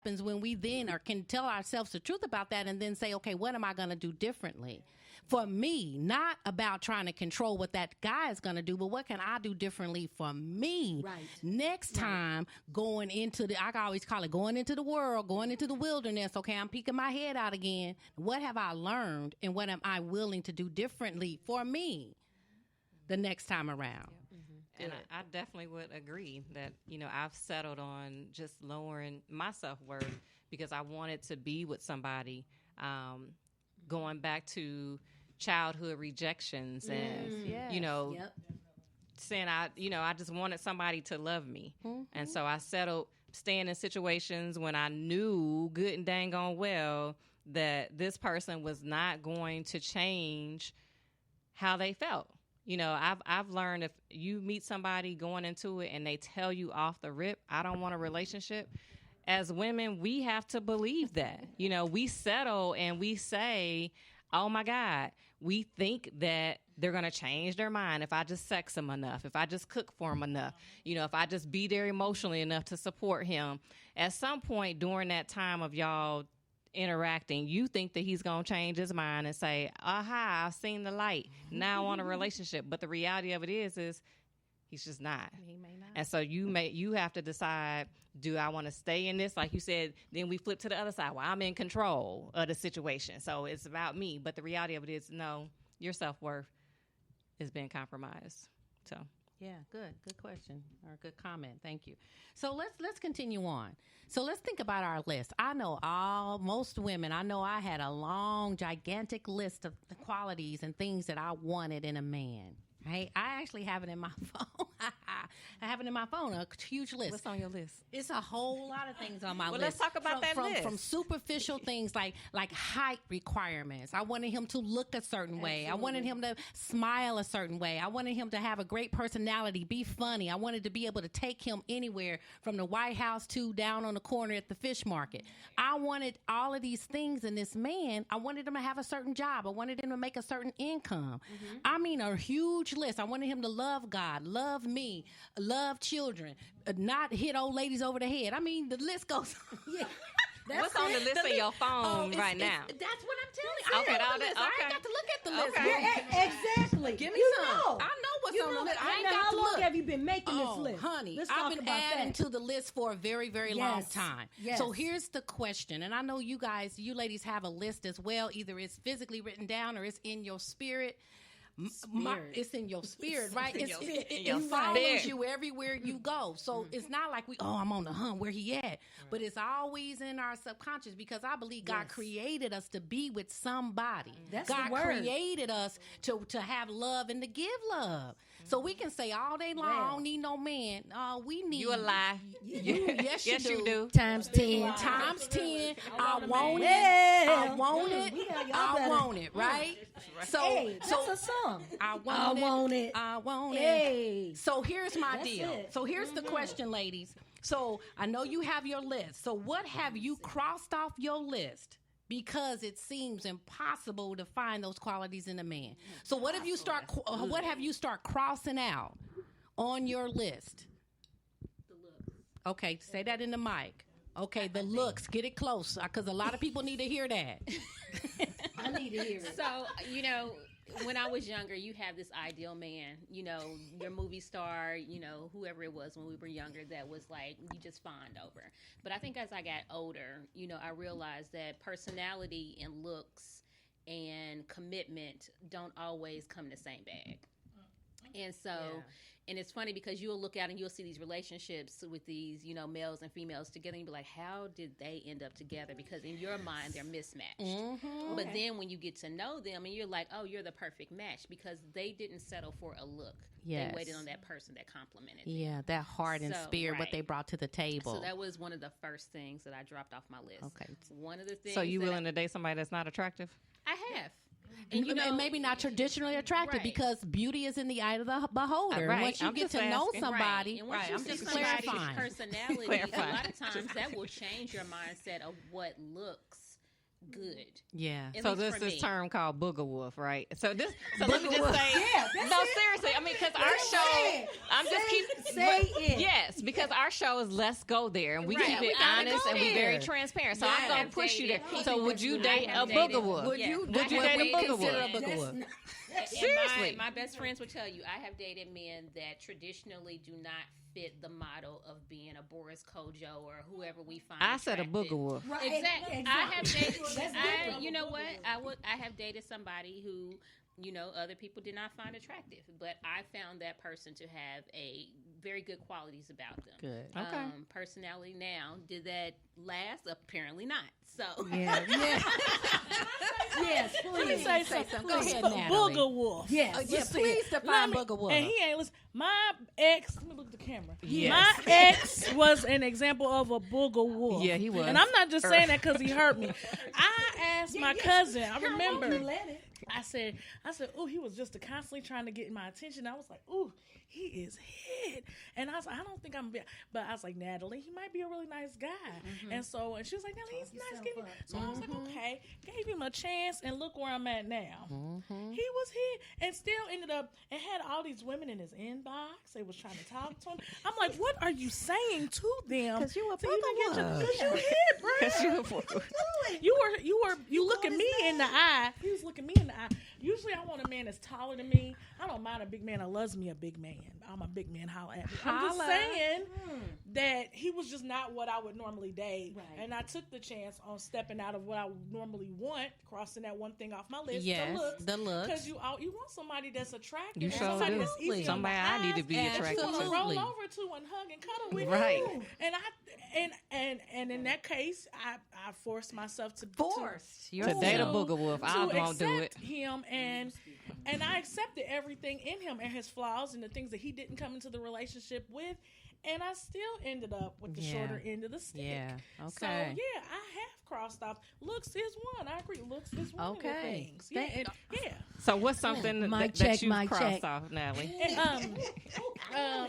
happens when we then or can tell ourselves the truth about that and then say, okay, what am I going to do differently? For me, not about trying to control what that guy is going to do, but what can I do differently for me next time going into I always call it going into the world, going into the wilderness. Okay, I'm peeking my head out again. What have I learned and what am I willing to do differently for me the next time around? And I definitely would agree that, I've settled on just lowering my self-worth because I wanted to be with somebody, going back to childhood rejections and, saying I just wanted somebody to love me. Mm-hmm. And so I settled staying in situations when I knew good and dang on well that this person was not going to change how they felt. I've learned if you meet somebody going into it and they tell you off the rip, I don't want a relationship. As women, we have to believe that. We settle and we say, oh my God, we think that they're going to change their mind if I just sex them enough, if I just cook for them enough, if I just be there emotionally enough to support him. At some point during that time of y'all interacting, you think that he's going to change his mind and say, aha, I've seen the light. Now I want a relationship. But the reality of it is he's just not. He may not. And so you have to decide, do I want to stay in this? Like you said, then we flip to the other side. Well, I'm in control of the situation. So it's about me. But the reality of it is, no, your self-worth is being compromised. So yeah, good question or good comment. Thank you. So let's continue on. So let's think about our list. I know most women. I know I had a long, gigantic list of the qualities and things that I wanted in a man. Right? I actually have it in my phone. I have it in my phone, a huge list. What's on your list? It's a whole lot of things on my list. Well, let's talk about that list. From superficial things like height requirements. I wanted him to look a certain way. I wanted him to smile a certain way. I wanted him to have a great personality, be funny. I wanted to be able to take him anywhere from the White House to down on the corner at the fish market. I wanted all of these things in this man. I wanted him to have a certain job. I wanted him to make a certain income. Mm-hmm. I mean, a huge list. I wanted him to love God, love me, love children, not hit old ladies over the head. I mean, the list goes on. Yeah. What's on the list of your phone right now? That's what I'm telling you. Okay, I ain't got to look at the list. Okay. Yeah, exactly. Give me some. Know. I know what's on the list. I ain't got how to long look. have you been making this list? Honey, Let's I've talk been about adding that. to the list for a very, very long time. Yes. So here's the question, and I know you ladies have a list as well. Either it's physically written down or it's in your spirit. It's in your spirit, right? It follows you everywhere you go. So it's not like I'm on the hunt, where he at? Right. But it's always in our subconscious because I believe God created us to be with somebody. That's God the word. created us to have love and to give love. So we can say all day long, I don't need no man. We need you a lie. Yes, you do. Times 10. Times 10. I want it. Well, I want it. I want it. Right. So that's a song. I want it. Hey. So here's my That's deal. it. So here's the question, ladies. So I know you have your list. So what have you crossed off your list? Because it seems impossible to find those qualities in a man. So what have you start crossing out on your list? The looks. Okay, say that in the mic. Okay, the looks. Get it close, because a lot of people need to hear that. I need to hear it. So, when I was younger, you have this ideal man, your movie star, whoever it was when we were younger that was like, you just fawned over. But I think as I got older, I realized that personality and looks and commitment don't always come in the same bag. And so, and it's funny because you'll look out and you'll see these relationships with these, males and females together, and you'll be like, how did they end up together? Because in your mind, they're mismatched. Mm-hmm. But then when you get to know them, and you're like, oh, you're the perfect match, because they didn't settle for a look. Yes. They waited on that person that complimented them. Yeah, that heart and spirit, what they brought to the table. So that was one of the first things that I dropped off my list. Okay. One of the things. So you willing to date somebody that's not attractive? I have. And maybe not traditionally attractive, because beauty is in the eye of the beholder. Right. Once you I'm get just to know asking. somebody, And once you see just somebody's clarifying. personality, a lot of times that will change your mindset of what looks good. Yeah. At So least this for is me. term called booger wolf, right? So this. So let me just say. Yeah, that's No, it. seriously. I mean, because our Say show. it. I'm just Say- keep. say it. Yes, because our show is Let's Go There, and we Right. keep it We gotta honest go and we very there. transparent. So Yeah. I'm gonna I've push you there. dated So would you date a booger wolf? Would Yeah. you? Would you what date a we booger consider wolf? a booger wolf? And Seriously. my best friends would tell you I have dated men that traditionally do not fit the model of being a Boris Kojo or whoever we find. I said a attractive. booger wolf. Right. Exactly. I have dated. That's different. You know what? I have dated somebody who, other people did not find attractive, but I found that person to have a very good qualities about them. Good. Okay. Personality now, did that last? Apparently not. So Yeah. Yeah. Yes, Let me please. say Say something. something. Go ahead, Natalie. Booger wolf. Yes. Yeah. Please define booger wolf. And he ain't listen. My ex, let me look at the camera. Yes. My ex was an example of a booger wolf. Yeah, he was. And I'm not just saying that because he hurt me. I asked my cousin, I remember, You let it. I said, oh, he was just constantly trying to get my attention. I was like, oh, he is hit. And I was like, I don't think but I was like, Natalie, he might be a really nice guy. And she was like, Natalie, he's nice. yourself up. So I was like, okay, gave him a chance and look where I'm at now. He was hit and still ended up and had all these women in his inbox. They was trying to talk to him. I'm like, what are you saying to them? 'Cause you a to even get booger wolf. Because you hit, bro. You look at me in the eye. He was looking me in the eye. Usually I want a man that's taller than me. I don't mind a big man that loves me a big man. I'm a big man, holla at me. I'm just Holla. saying that he was just not what I would normally date. Right. And I took the chance on stepping out of what I would normally want, crossing that one thing off my list, Yes, the looks. the Because looks. you want somebody that's attractive. You and sure somebody do. that's easy on Somebody the I need to eyes be that attracted you want to. to roll Absolutely. over to and hug and cuddle with. Right. And in that case, I forced myself to To date a booger wolf. I won't do it. accept him and I accepted everything in him and his flaws and the things that he didn't come into the relationship with, and I still ended up with the Yeah. shorter end of the stick. Yeah. So Okay. yeah, I have crossed off. Looks is one. I agree. Looks is one of the Okay. things. Yeah, and, yeah. So what's something Mic that check, you've mic crossed check. off, Natalie? And, Oh,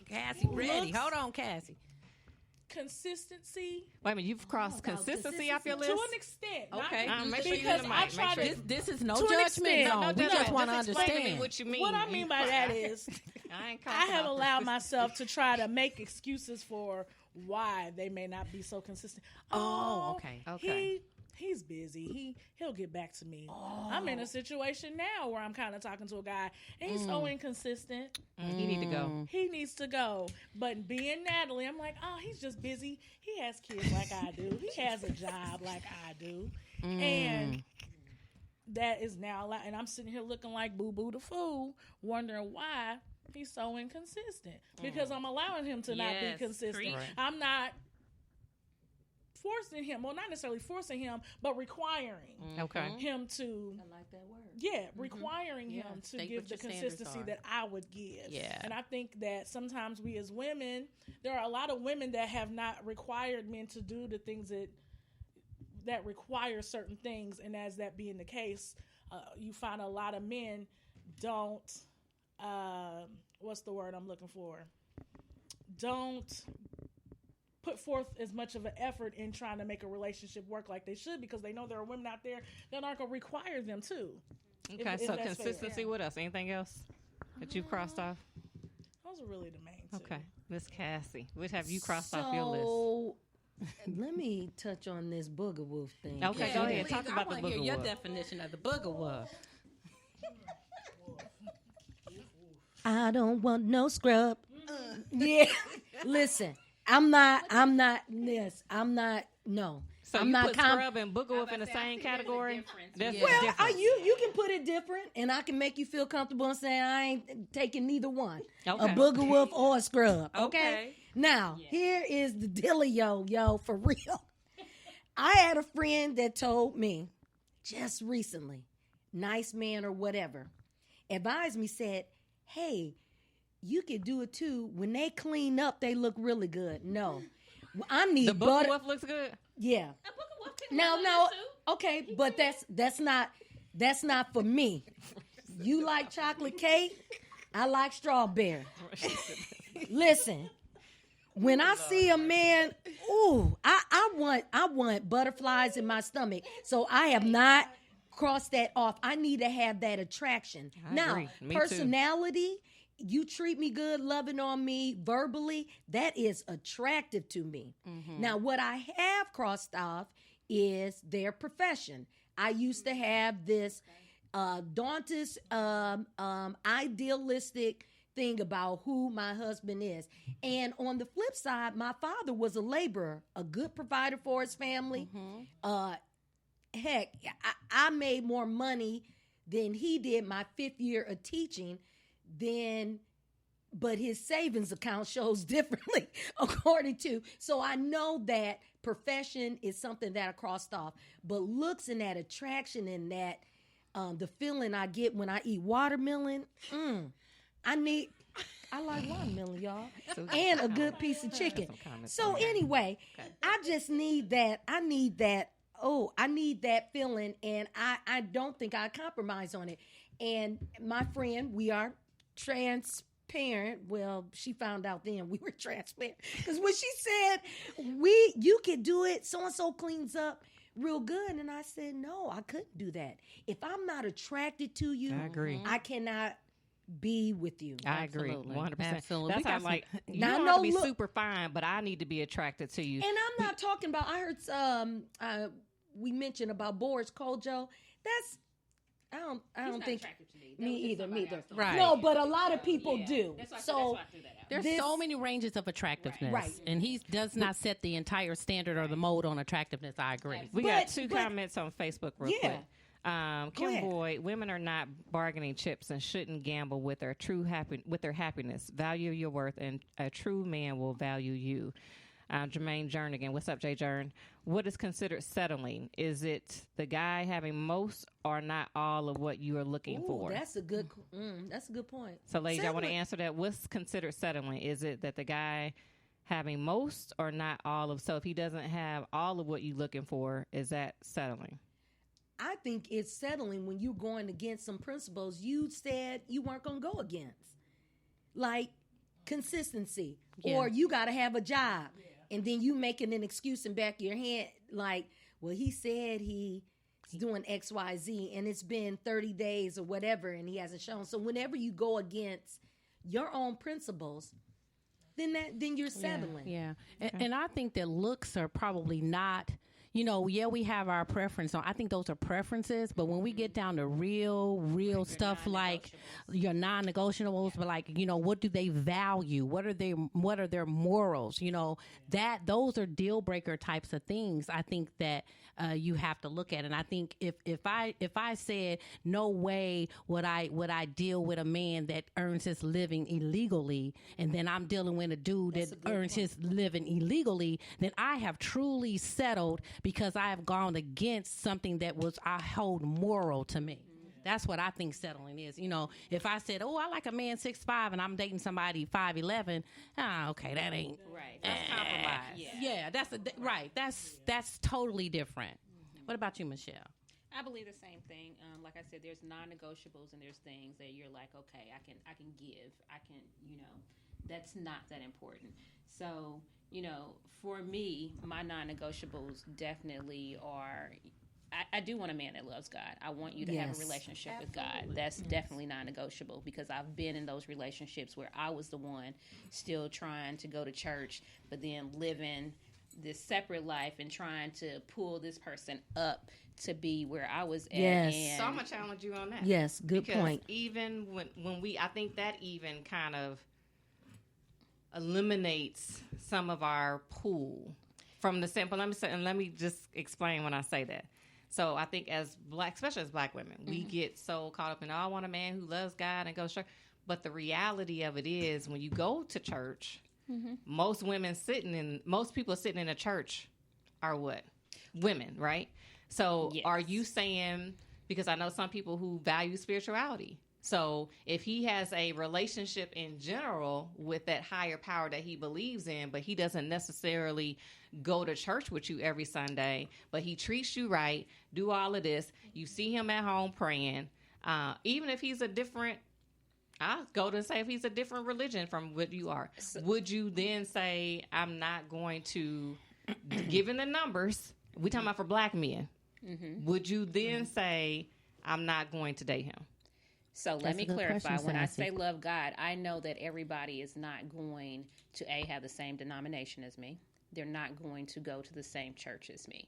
Cassie, ready. looks- Hold on, Cassie. consistency Wait a minute, you've crossed about consistency off your to list? an extent. Okay. Make sure you because in the I mic. try Make sure to. This is no To an judgment extent. zone. No We judgment. just want to Just explain to me understand. what you mean. What I mean by that is I ain't I crossing have off. allowed myself to try to make excuses for why they may not be so consistent. Oh, okay. Okay. He's busy. He'll get back to me. I'm in a situation now where I'm kind of talking to a guy and he's so inconsistent. You need to go. He needs to go. But being Natalie, I'm like, oh, he's just busy. He has kids like I do. He has a job like I do. And that is now, and I'm sitting here looking like Boo Boo the Fool, wondering why he's so inconsistent. Because I'm allowing him to not Yes, be consistent. preach. Right. I'm not forcing him, well, not necessarily forcing him, but requiring Okay. him to, I like that word. requiring Yeah, him to state give what the your standards consistency are. that I would give. Yeah. And I think that sometimes we as women, there are a lot of women that have not required men to do the things that require certain things. And as that being the case, you find a lot of men don't, what's the word I'm looking for? Don't put forth as much of an effort in trying to make a relationship work like they should, because they know there are women out there that aren't going to require them to. Okay, if so that's fair. consistency, what else? Anything else that you've crossed off? Those are really the main two. Okay. Miss Cassie, what have you crossed off your list? So, let me touch on this booger wolf thing. Okay, go ahead. Talk about the I wanna hear booger your wolf. definition of the booger wolf. I don't want no scrub. Yeah. Listen, I'm not, no. So I'm you not put scrub and booger wolf in the same category? There's a Well, difference. you can put it different, and I can make you feel comfortable and say I ain't taking neither one, Okay. a booger wolf or a scrub. Okay. Okay. Now here is the dealio, yo, for real. I had a friend that told me just recently, nice man or whatever, advised me, said, "Hey, you can do it too. When they clean up, they look really good." No, I need The booger butter. wolf looks good? Yeah. A booger wolf can No, do no. that too. Okay, but that's not for me. You like chocolate cake? I like strawberry. Listen, When I see a man, ooh, I want butterflies in my stomach. So I have not crossed that off. I need to have that attraction. I Now, agree. Me personality, you treat me good, loving on me verbally, that is attractive to me. Now, what I have crossed off is their profession. I used to have this daunting, idealistic thing about who my husband is. And on the flip side, my father was a laborer, a good provider for his family. Heck, I made more money than he did my 5th year of teaching, but his savings account shows differently according to. So I know that profession is something that I crossed off, but looks and that attraction and that the feeling I get when I eat watermelon, I like watermelon, y'all, and a good piece of chicken. So anyway, I just need that. I need that. Oh, I need that feeling, and I don't think I compromise on it. And my friend, we are transparent. Well, she found out then we were transparent because when she said you can do it, so and so cleans up real good, and I said no, I couldn't do that. If I'm not attracted to you, I agree. I cannot be with you. I agree, 100%. Absolutely. That's how I'm like, you Now, don't no, have to be look- super fine, but I need to be attracted to you. And I'm not talking about. I heard we mentioned about Boris Kojo. That's I don't He's not think attractive to me. That me was just either. somebody Me either. else doing Right. it. No, but a lot of people Yeah. do. That's why So I threw that out. There's This- so many ranges of attractiveness. Right. And he does not set the entire standard or the mode on attractiveness. I agree. We got But- 2 but- comments on Facebook real Yeah. quick. Go Kim ahead. Boyd, women are not bargaining chips and shouldn't gamble with their happiness. Value your worth, and a true man will value you. Jermaine Jernigan, what's up, Jay Jern? What is considered settling? Is it the guy having most or not all of what you are looking Ooh, for? that's a good point. So, ladies, I want to Settling. answer that. What's considered settling? Is it that the guy having most or not all of? So, if he doesn't have all of what you're looking for, is that settling? I think it's settling when you're going against some principles you said you weren't going to go against, like consistency, or you got to have a job, and then you making an excuse in back of your head, like, well, he said he's doing X, Y, Z, and it's been 30 days or whatever, and he hasn't shown. So whenever you go against your own principles, then you're settling. Yeah. And I think that looks are probably not, we have our preference. So I think those are preferences. But when we get down to real stuff like your non-negotiables, but like, what do they value? What are their morals? Those are deal breaker types of things. I think that you have to look at. And I think if I said no way would I deal with a man that earns his living illegally, and then I'm dealing with a dude that earns his living illegally, then I have truly settled because I have gone against something that I hold moral to me. That's what I think settling is. If I said, "Oh, I like a man 6'5" and I'm dating somebody 5'11," okay, that ain't Right. That's compromise. Yeah, right. That's totally different. What about you, Michelle? I believe the same thing. Like I said, there's non-negotiables and there's things that you're like, okay, I can give. I can, that's not that important. So, for me, my non-negotiables definitely are, I do want a man that loves God. I want you to have a relationship with God. That's definitely non-negotiable because I've been in those relationships where I was the one still trying to go to church, but then living this separate life and trying to pull this person up to be where I was at. Yes. And So I'm going to challenge you on that. Yes, good Because point. even when I think that even kind of eliminates some of our pool from the sample. Let me just explain when I say that. So I think especially as black women, we get so caught up in, I want a man who loves God and goes to church. But the reality of it is when you go to church, most people sitting in a church are what? Women, right? So Yes. Are you saying, because I know some people who value spirituality. So if he has a relationship in general with that higher power that he believes in, but he doesn't necessarily go to church with you every Sunday, but he treats you right, do all of this, you see him at home praying, even if he's a different I'll go to say if he's a different religion from what you are. Would you then say, I'm not going to, given the numbers, we talking about for black men, would you then say, I'm not going to date him? So let me clarify. When I say love God, I know that everybody is not going to have the same denomination as me. They're not going to go to the same church as me.